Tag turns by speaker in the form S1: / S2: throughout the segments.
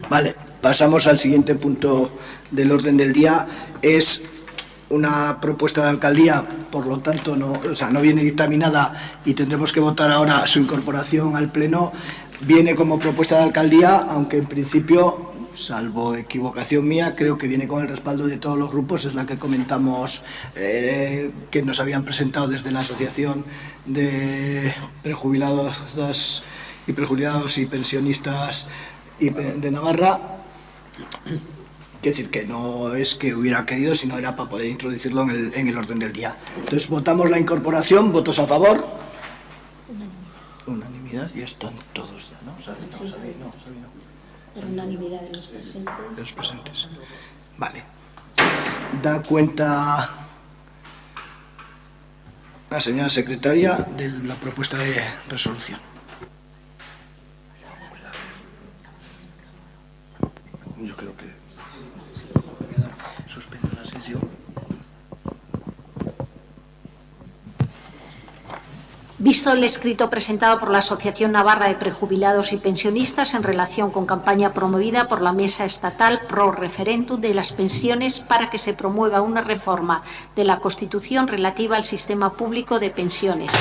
S1: Vale, pasamos al siguiente punto del orden del día. Es una propuesta de alcaldía, por lo tanto no viene dictaminada y tendremos que votar ahora su incorporación al Pleno. Viene como propuesta de alcaldía, aunque en principio, salvo equivocación mía, creo que viene con el respaldo de todos los grupos. Es la que comentamos que nos habían presentado desde la Asociación de Prejubilados y Pensionistas de Navarra. Es decir, que no es que hubiera querido, sino era para poder introducirlo en el orden del día. Entonces, votamos la incorporación. ¿Votos a favor? Unanimidad, y están todos ya, ¿no?
S2: Sí, por unanimidad de los presentes.
S1: De los presentes. Vale. Da cuenta la señora secretaria de la propuesta de resolución. Yo creo que suspendo la sesión.
S2: Visto el escrito presentado por la Asociación Navarra de Prejubilados y Pensionistas en relación con campaña promovida por la Mesa Estatal Pro Referéndum de las Pensiones para que se promueva una reforma de la Constitución relativa al sistema público de pensiones.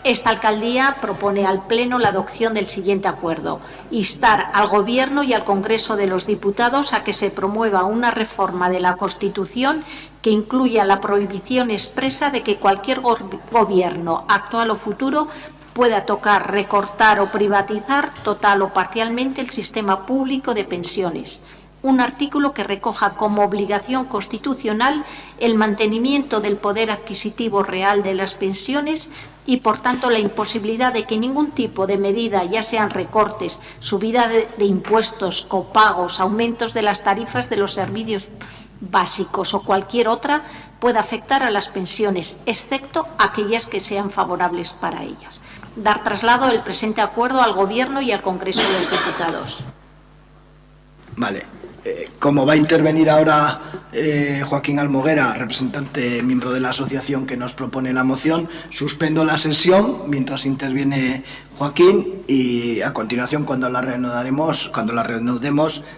S2: Esta alcaldía propone al Pleno la adopción del siguiente acuerdo: instar al Gobierno y al Congreso de los Diputados a que se promueva una reforma de la Constitución que incluya la prohibición expresa de que cualquier gobierno, actual o futuro, pueda tocar, recortar o privatizar total o parcialmente el sistema público de pensiones. Un artículo que recoja como obligación constitucional el mantenimiento del poder adquisitivo real de las pensiones y, por tanto, la imposibilidad de que ningún tipo de medida, ya sean recortes, subida de impuestos, copagos, aumentos de las tarifas de los servicios básicos o cualquier otra, pueda afectar a las pensiones, excepto aquellas que sean favorables para ellas. Dar traslado del presente acuerdo al Gobierno y al Congreso de los Diputados.
S1: Vale. Como va a intervenir ahora Joaquín Almoguera, representante, miembro de la asociación que nos propone la moción, suspendo la sesión mientras interviene Joaquín y a continuación, cuando la reanudemos,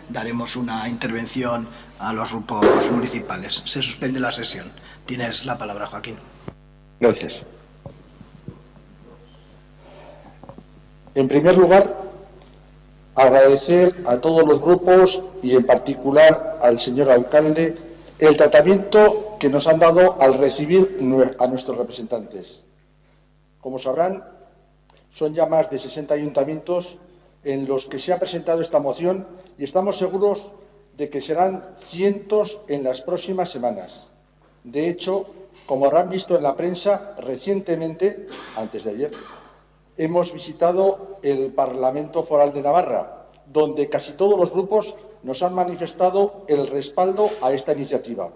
S1: daremos una intervención a los grupos municipales. Se suspende la sesión. Tienes la palabra, Joaquín.
S3: Gracias. En primer lugar, agradecer a todos los grupos y en particular al señor alcalde el tratamiento que nos han dado al recibir a nuestros representantes. Como sabrán, son ya más de 60 ayuntamientos en los que se ha presentado esta moción y estamos seguros de que serán cientos en las próximas semanas. De hecho, como habrán visto en la prensa, recientemente, antes de ayer, hemos visitado el Parlamento Foral de Navarra, donde casi todos los grupos nos han manifestado el respaldo a esta iniciativa.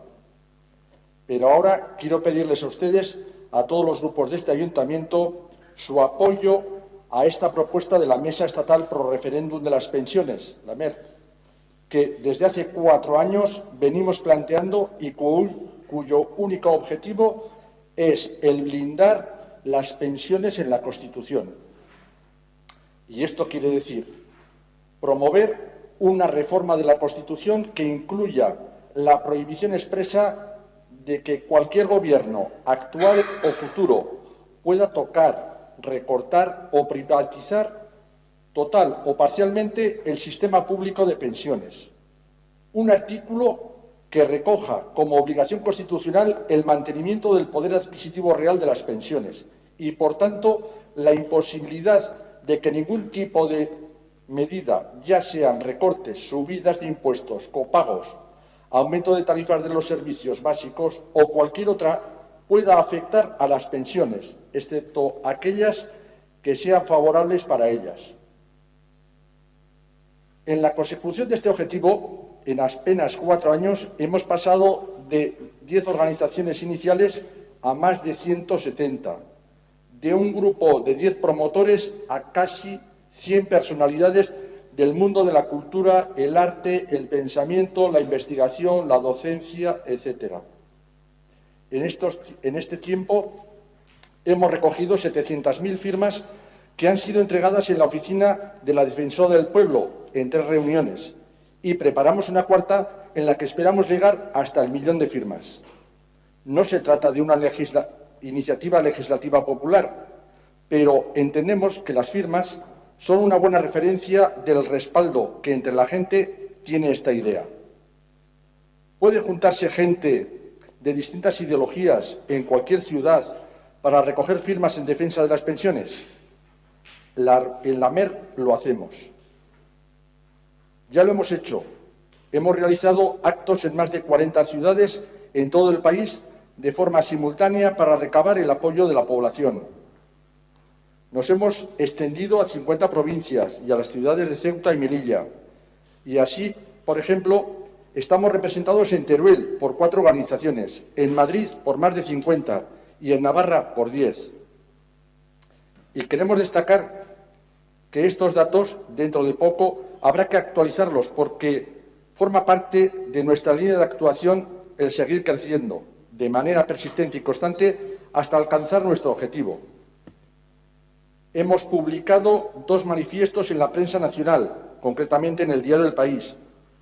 S3: Pero ahora quiero pedirles a ustedes, a todos los grupos de este ayuntamiento, su apoyo a esta propuesta de la Mesa Estatal Pro Referéndum de las Pensiones, la MER, que desde hace 4 años venimos planteando y cuyo único objetivo es el blindar las pensiones en la Constitución. Y esto quiere decir promover una reforma de la Constitución que incluya la prohibición expresa de que cualquier gobierno, actual o futuro, pueda tocar, recortar o privatizar total o parcialmente el sistema público de pensiones. Un artículo que recoja como obligación constitucional el mantenimiento del poder adquisitivo real de las pensiones y, por tanto, la imposibilidad de que ningún tipo de medida, ya sean recortes, subidas de impuestos, copagos, aumento de tarifas de los servicios básicos o cualquier otra, pueda afectar a las pensiones, excepto aquellas que sean favorables para ellas. En la consecución de este objetivo, en apenas 4 años, hemos pasado de 10 organizaciones iniciales a más de 170, de un grupo de 10 promotores a casi 100 personalidades del mundo de la cultura, el arte, el pensamiento, la investigación, la docencia, etc. En este tiempo hemos recogido 700.000 firmas que han sido entregadas en la oficina de la Defensora del Pueblo en 3 reuniones y preparamos una cuarta en la que esperamos llegar hasta el 1.000.000 de firmas. No se trata de una iniciativa legislativa popular, pero entendemos que las firmas son una buena referencia del respaldo que entre la gente tiene esta idea. ¿Puede juntarse gente de distintas ideologías en cualquier ciudad para recoger firmas en defensa de las pensiones? En la MER lo hacemos. Ya lo hemos hecho. Hemos realizado actos en más de 40 ciudades en todo el país de forma simultánea para recabar el apoyo de la población. Nos hemos extendido a 50 provincias y a las ciudades de Ceuta y Melilla. Y así, por ejemplo, estamos representados en Teruel por 4 organizaciones, en Madrid por más de 50 y en Navarra por 10. Y queremos destacar que estos datos, dentro de poco, habrá que actualizarlos porque forma parte de nuestra línea de actuación el seguir creciendo de manera persistente y constante hasta alcanzar nuestro objetivo. Hemos publicado 2 manifiestos en la prensa nacional, concretamente en el diario El País,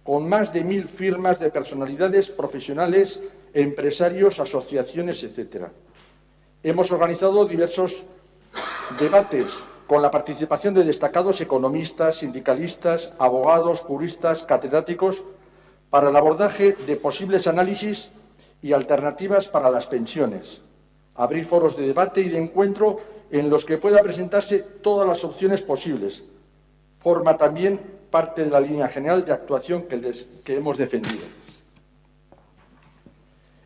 S3: con más de 1.000 firmas de personalidades profesionales, empresarios, asociaciones, etc. Hemos organizado diversos debates con la participación de destacados economistas, sindicalistas, abogados, juristas, catedráticos, para el abordaje de posibles análisis y alternativas para las pensiones. Abrir foros de debate y de encuentro en los que pueda presentarse todas las opciones posibles. Forma también parte de la línea general de actuación que hemos defendido.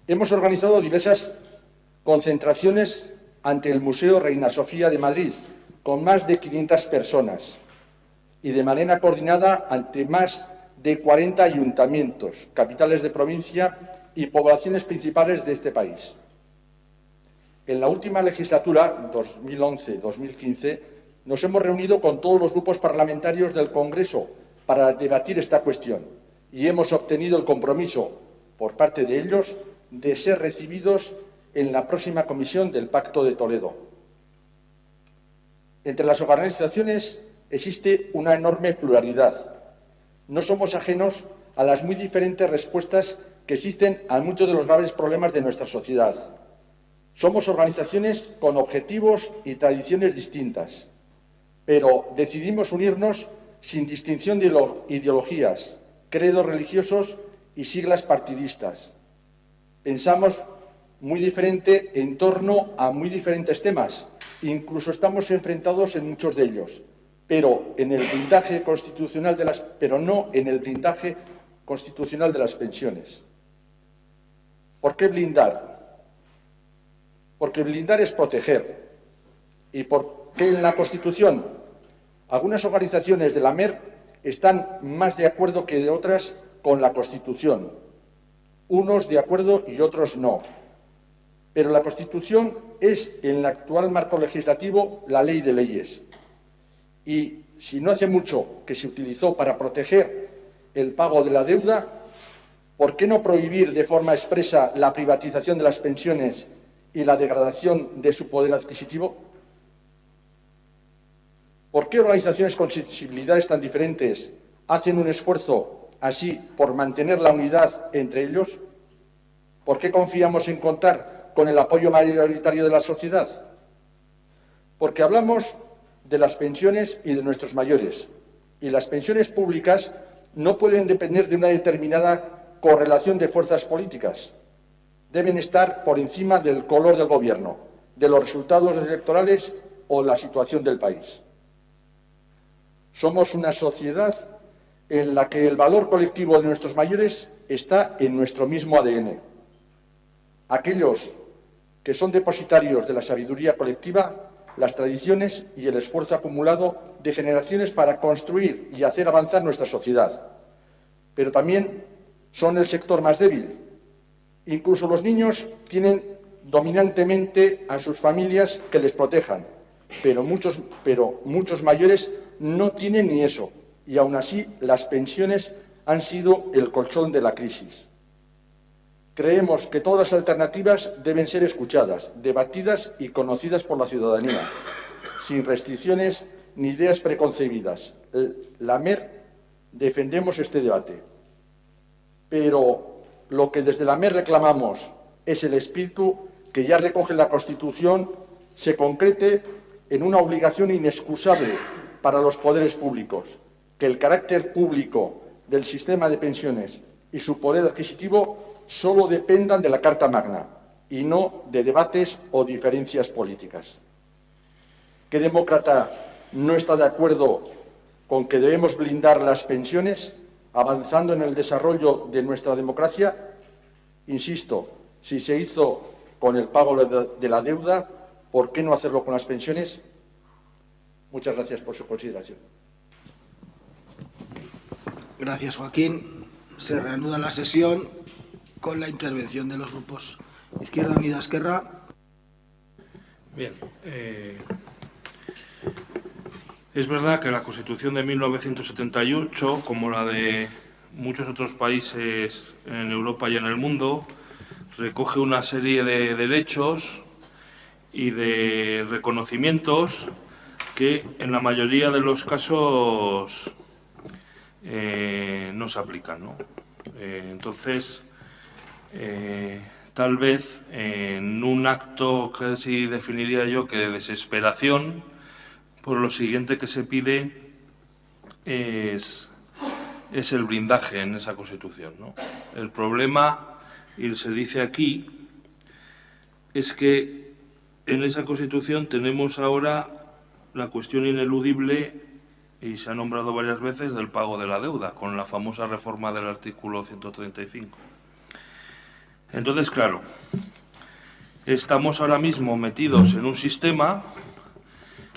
S3: Hemos organizado diversas concentraciones ante el Museo Reina Sofía de Madrid, con más de 500 personas, y de manera coordinada ante más de 40 ayuntamientos, capitales de provincia y poblaciones principales de este país. En la última legislatura, 2011-2015, nos hemos reunido con todos los grupos parlamentarios del Congreso para debatir esta cuestión y hemos obtenido el compromiso, por parte de ellos, de ser recibidos en la próxima comisión del Pacto de Toledo. Entre las organizaciones existe una enorme pluralidad. No somos ajenos a las muy diferentes respuestas que existen a muchos de los graves problemas de nuestra sociedad. Somos organizaciones con objetivos y tradiciones distintas, pero decidimos unirnos sin distinción de ideologías, credos religiosos y siglas partidistas. Pensamos muy diferente en torno a muy diferentes temas, incluso estamos enfrentados en muchos de ellos, pero no en el blindaje constitucional de las pensiones. ¿Por qué blindar? Porque blindar es proteger. ¿Y por qué en la Constitución? Algunas organizaciones de la MER están más de acuerdo que de otras con la Constitución. Unos de acuerdo y otros no. Pero la Constitución es, en el actual marco legislativo, la ley de leyes. Y si no hace mucho que se utilizó para proteger el pago de la deuda, ¿por qué no prohibir de forma expresa la privatización de las pensiones y la degradación de su poder adquisitivo? ¿Por qué organizaciones con sensibilidades tan diferentes hacen un esfuerzo así por mantener la unidad entre ellos? ¿Por qué confiamos en contar con el apoyo mayoritario de la sociedad? Porque hablamos de las pensiones y de nuestros mayores, y las pensiones públicas no pueden depender de una determinada correlación de fuerzas políticas. Deben estar por encima del color del gobierno, de los resultados electorales o la situación del país. Somos una sociedad en la que el valor colectivo de nuestros mayores está en nuestro mismo ADN. Aquellos que son depositarios de la sabiduría colectiva, las tradiciones y el esfuerzo acumulado de generaciones para construir y hacer avanzar nuestra sociedad. Pero también son el sector más débil. Incluso los niños tienen dominantemente a sus familias que les protejan, pero muchos mayores no tienen ni eso, y aún así las pensiones han sido el colchón de la crisis. Creemos que todas las alternativas deben ser escuchadas, debatidas y conocidas por la ciudadanía, sin restricciones ni ideas preconcebidas. La MER defendemos este debate. pero lo que desde la MER reclamamos es el espíritu que ya recoge la Constitución se concrete en una obligación inexcusable para los poderes públicos, que el carácter público del sistema de pensiones y su poder adquisitivo solo dependan de la Carta Magna y no de debates o diferencias políticas. ¿Qué demócrata no está de acuerdo con que debemos blindar las pensiones avanzando en el desarrollo de nuestra democracia? Insisto, si se hizo con el pago de la deuda, ¿por qué no hacerlo con las pensiones? Muchas gracias por su consideración.
S1: Gracias, Joaquín. Se reanuda la sesión con la intervención de los grupos Izquierda Unida, Esquerra.
S4: Bien. Es verdad que la Constitución de 1978, como la de muchos otros países en Europa y en el mundo, recoge una serie de derechos y de reconocimientos que en la mayoría de los casos no se aplican, ¿no? Entonces, tal vez en un acto casi definiría yo que de desesperación, por lo siguiente que se pide es el blindaje en esa Constitución, ¿no? El problema, y se dice aquí, es que en esa Constitución tenemos ahora la cuestión ineludible, y se ha nombrado varias veces, del pago de la deuda, con la famosa reforma del artículo 135. Entonces, claro, estamos ahora mismo metidos en un sistema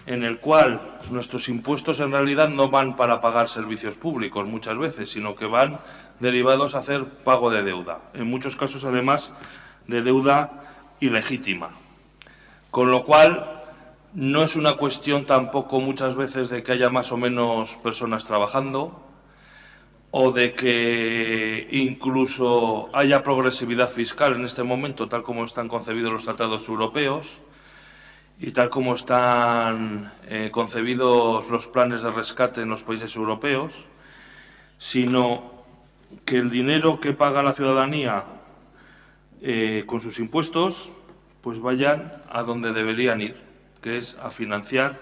S4: en el cual nuestros impuestos en realidad no van para pagar servicios públicos muchas veces, sino que van derivados a hacer pago de deuda, en muchos casos además de deuda ilegítima. Con lo cual no es una cuestión tampoco muchas veces de que haya más o menos personas trabajando o de que incluso haya progresividad fiscal en este momento, tal como están concebidos los tratados europeos, y tal como están concebidos los planes de rescate en los países europeos, sino que el dinero que paga la ciudadanía con sus impuestos, pues vayan a donde deberían ir, que es a financiar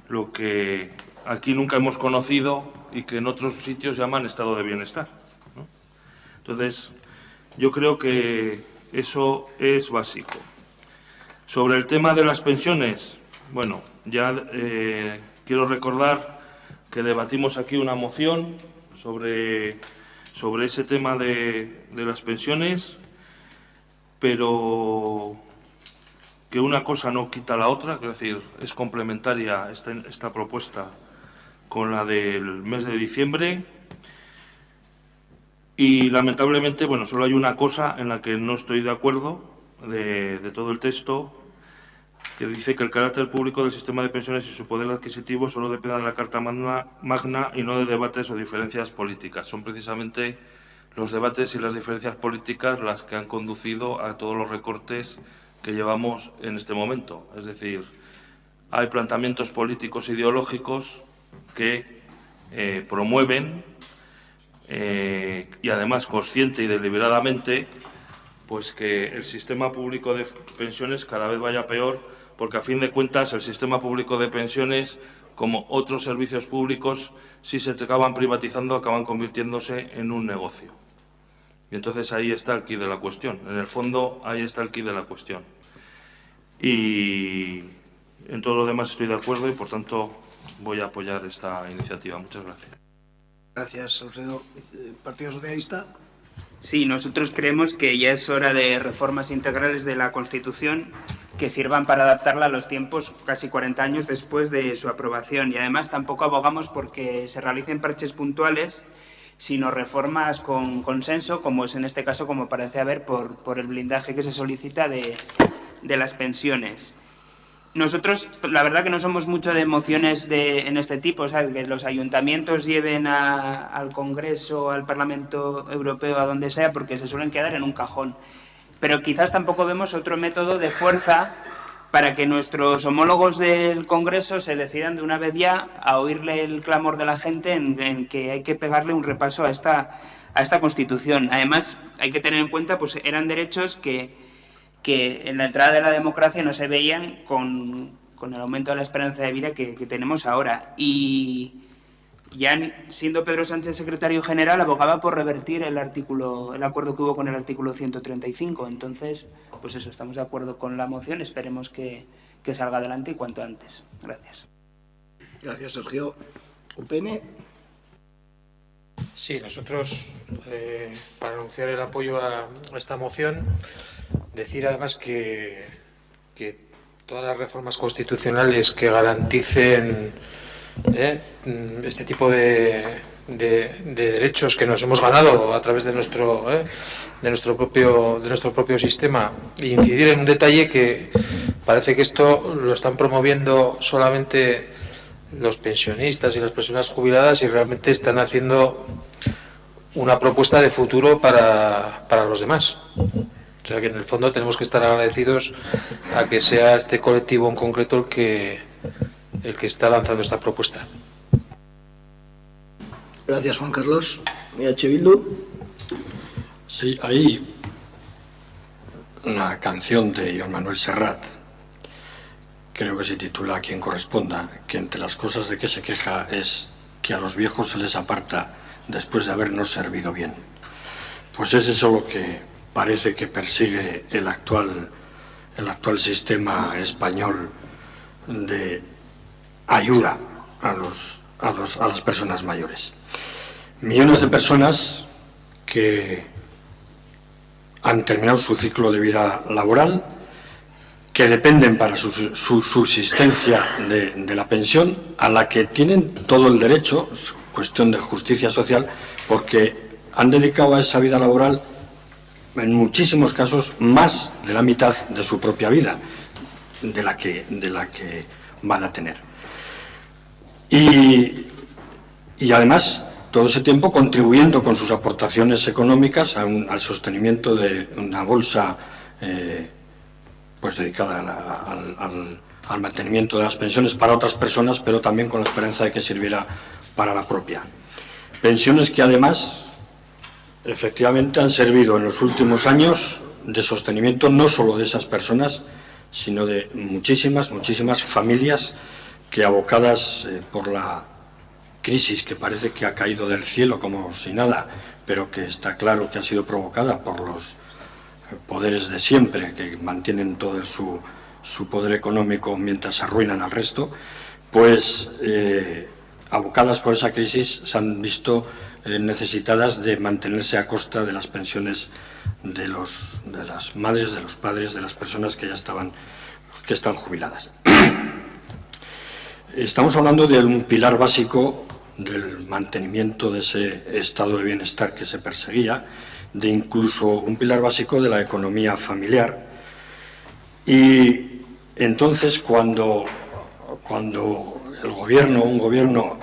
S4: lo que aquí nunca hemos conocido y que en otros sitios llaman estado de bienestar, ¿no? Entonces, yo creo que eso es básico. Sobre el tema de las pensiones, bueno, ya quiero recordar que debatimos aquí una moción sobre ese tema de las pensiones, pero que una cosa no quita la otra, es decir, es complementaria esta propuesta con la del mes de diciembre. Y lamentablemente, bueno, solo hay una cosa en la que no estoy de acuerdo de todo el texto, que dice que el carácter público del sistema de pensiones y su poder adquisitivo solo depende de la Carta Magna y no de debates o diferencias políticas. Son precisamente los debates y las diferencias políticas las que han conducido a todos los recortes que llevamos en este momento. Es decir, hay planteamientos políticos ideológicos que promueven y además consciente y deliberadamente pues que el sistema público de pensiones cada vez vaya peor, porque a fin de cuentas el sistema público de pensiones, como otros servicios públicos, si se acaban privatizando, acaban convirtiéndose en un negocio. Y entonces ahí está el quid de la cuestión. En el fondo, ahí está el quid de la cuestión. Y en todo lo demás estoy de acuerdo y, por tanto, voy a apoyar esta iniciativa. Muchas gracias.
S1: Gracias, Alfredo. Partido Socialista.
S5: Sí, nosotros creemos que ya es hora de reformas integrales de la Constitución que sirvan para adaptarla a los tiempos casi 40 años después de su aprobación. Y además tampoco abogamos porque se realicen parches puntuales, sino reformas con consenso, como es en este caso, como parece haber, por el blindaje que se solicita de las pensiones. Nosotros, la verdad que no somos mucho de mociones en este tipo, o sea, que los ayuntamientos lleven al Congreso, al Parlamento Europeo, a donde sea, porque se suelen quedar en un cajón. Pero quizás tampoco vemos otro método de fuerza para que nuestros homólogos del Congreso se decidan de una vez ya a oírle el clamor de la gente en que hay que pegarle un repaso a esta Constitución. Además, hay que tener en cuenta, pues eran derechos que en la entrada de la democracia no se veían con el aumento de la esperanza de vida que tenemos ahora. Y ya siendo Pedro Sánchez secretario general, abogaba por revertir el acuerdo que hubo con el artículo 135. Entonces, pues eso, estamos de acuerdo con la moción, esperemos que salga adelante y cuanto antes. Gracias.
S1: Gracias, Sergio. UPN.
S6: Sí, nosotros, para anunciar el apoyo a esta moción, decir además que todas las reformas constitucionales que garanticen este tipo de derechos que nos hemos ganado a través de nuestro propio sistema, e incidir en un detalle que parece que esto lo están promoviendo solamente los pensionistas y las personas jubiladas y realmente están haciendo una propuesta de futuro para los demás. O sea que en el fondo tenemos que estar agradecidos a que sea este colectivo en concreto el que está lanzando esta propuesta.
S1: Gracias, Juan Carlos. EH Bildu.
S7: Sí, hay una canción de Joan Manuel Serrat, creo que se titula Quien corresponda, que entre las cosas de que se queja es que a los viejos se les aparta después de habernos servido bien. Pues es eso lo que parece que persigue el actual sistema español de ayuda a las personas mayores. Millones de personas que han terminado su ciclo de vida laboral, que dependen para su subsistencia de la pensión, a la que tienen todo el derecho, es cuestión de justicia social, porque han dedicado a esa vida laboral, en muchísimos casos, más de la mitad de su propia vida, de la que van a tener. Y además, todo ese tiempo contribuyendo con sus aportaciones económicas al sostenimiento de una bolsa pues dedicada al mantenimiento de las pensiones para otras personas, pero también con la esperanza de que sirviera para la propia. Pensiones que además, efectivamente, han servido en los últimos años de sostenimiento no solo de esas personas, sino de muchísimas familias que, abocadas por la crisis que parece que ha caído del cielo como si nada, pero que está claro que ha sido provocada por los poderes de siempre, que mantienen todo su poder económico mientras arruinan al resto, pues abocadas por esa crisis se han visto necesitadas de mantenerse a costa de las pensiones de las madres, de los padres, de las personas que ya están jubiladas. Estamos hablando de un pilar básico del mantenimiento de ese estado de bienestar que se perseguía, de incluso un pilar básico de la economía familiar. Y entonces cuando un gobierno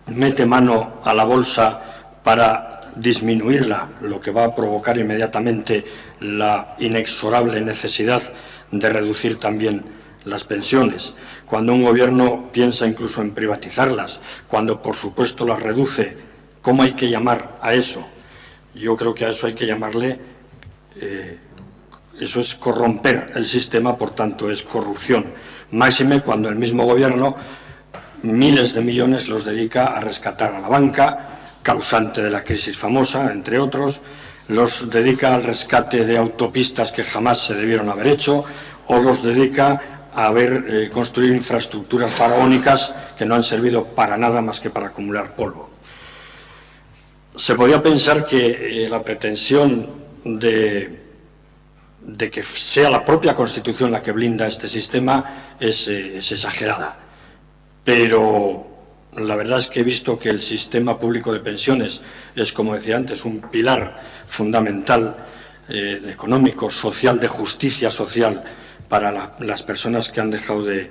S7: mete mano a la bolsa para disminuirla, lo que va a provocar inmediatamente la inexorable necesidad de reducir también las pensiones, cuando un gobierno piensa incluso en privatizarlas, cuando por supuesto las reduce, ¿cómo hay que llamar a eso? Yo creo que a eso hay que llamarle, eso es corromper el sistema, por tanto es corrupción. Máxime cuando el mismo gobierno miles de millones los dedica a rescatar a la banca, causante de la crisis famosa, entre otros, los dedica al rescate de autopistas que jamás se debieron haber hecho, o los dedica a construir infraestructuras faraónicas que no han servido para nada más que para acumular polvo. Se podía pensar que la pretensión de que sea la propia Constitución la que blinda este sistema es exagerada, pero la verdad es que he visto que el sistema público de pensiones es, como decía antes, un pilar fundamental económico, social, de justicia social para las personas que han dejado de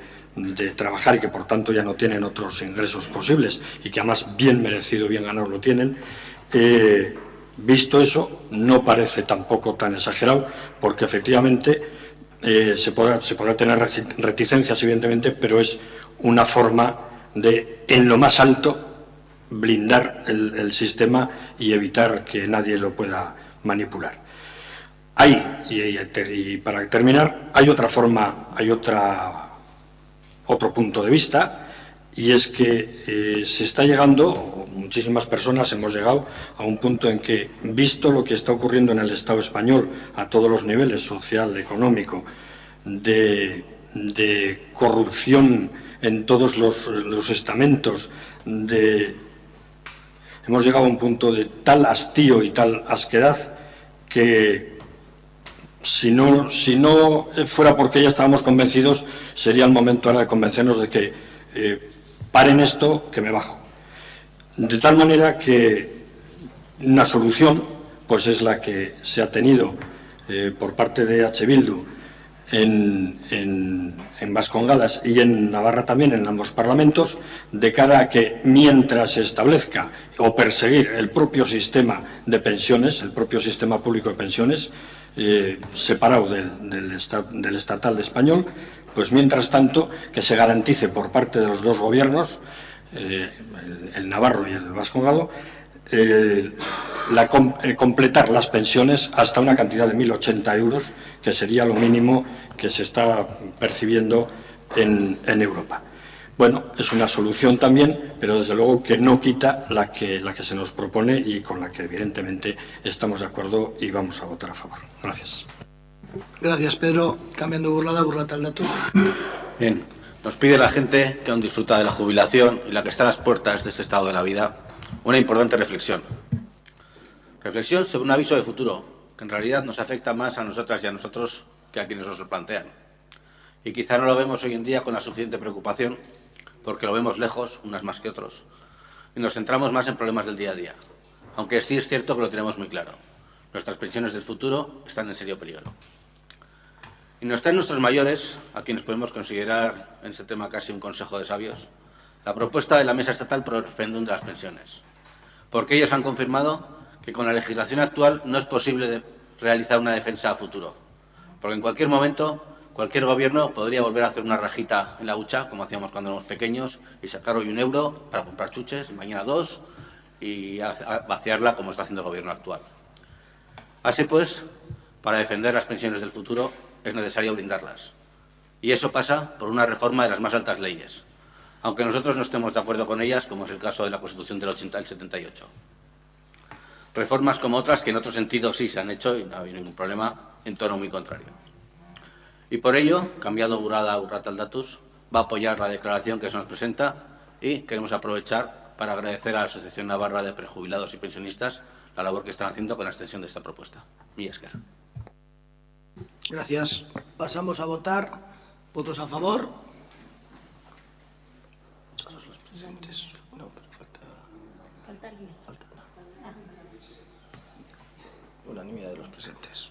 S7: trabajar y que por tanto ya no tienen otros ingresos posibles y que además bien merecido, bien ganado lo tienen. Visto eso, no parece tampoco tan exagerado, porque efectivamente se podrá tener reticencias, evidentemente, pero es una forma de, en lo más alto, blindar el sistema y evitar que nadie lo pueda manipular. Y para terminar, hay otra forma, otro punto de vista, y es que se está llegando, muchísimas personas hemos llegado a un punto en que, visto lo que está ocurriendo en el Estado español a todos los niveles, social, económico, de corrupción en todos los estamentos, hemos llegado a un punto de tal hastío y tal asquedad que si no fuera porque ya estábamos convencidos, sería el momento ahora de convencernos de que paren esto, que me bajo. De tal manera que una solución pues es la que se ha tenido por parte de H. Bildu en Vascongadas y en Navarra también, en ambos parlamentos, de cara a que mientras se establezca o perseguir el propio sistema de pensiones, el propio sistema público de pensiones, separado del estatal de español, pues mientras tanto que se garantice por parte de los dos gobiernos, el navarro y el vascongado, completar las pensiones hasta una cantidad de 1.080 euros, que sería lo mínimo que se está percibiendo en Europa. Bueno, es una solución también, pero desde luego que no quita la que se nos propone y con la que evidentemente estamos de acuerdo y vamos a votar a favor. Gracias.
S1: Gracias, Pedro. Cambiando burlada, burlata al dato.
S8: Bien, nos pide la gente que aún disfruta de la jubilación y la que está a las puertas de este estado de la vida, una importante reflexión. Reflexión sobre un aviso de futuro, que en realidad nos afecta más a nosotras y a nosotros que a quienes nos lo plantean. Y quizá no lo vemos hoy en día con la suficiente preocupación, porque lo vemos lejos, unas más que otros, y nos centramos más en problemas del día a día, aunque sí es cierto que lo tenemos muy claro. Nuestras pensiones del futuro están en serio peligro. Y no están nuestros mayores, a quienes podemos considerar en este tema casi un consejo de sabios, la propuesta de la Mesa Estatal pro referéndum de las pensiones, porque ellos han confirmado que con la legislación actual no es posible realizar una defensa a futuro, porque en cualquier momento cualquier gobierno podría volver a hacer una rajita en la hucha, como hacíamos cuando éramos pequeños, y sacar hoy 1 euro para comprar chuches, y mañana 2, y vaciarla como está haciendo el gobierno actual. Así pues, para defender las pensiones del futuro es necesario blindarlas. Y eso pasa por una reforma de las más altas leyes, aunque nosotros no estemos de acuerdo con ellas, como es el caso de la Constitución del 78. Reformas como otras que en otro sentido sí se han hecho y no ha habido ningún problema, en tono muy contrario. Y por ello, cambiando burlada al datus, va a apoyar la declaración que se nos presenta y queremos aprovechar para agradecer a la Asociación Navarra de Prejubilados y Pensionistas la labor que están haciendo con la extensión de esta propuesta. Mila esker.
S1: Gracias. Pasamos a votar. ¿Votos a favor? Todos los presentes. No, pero falta alguien. Falta unanimidad de los presentes.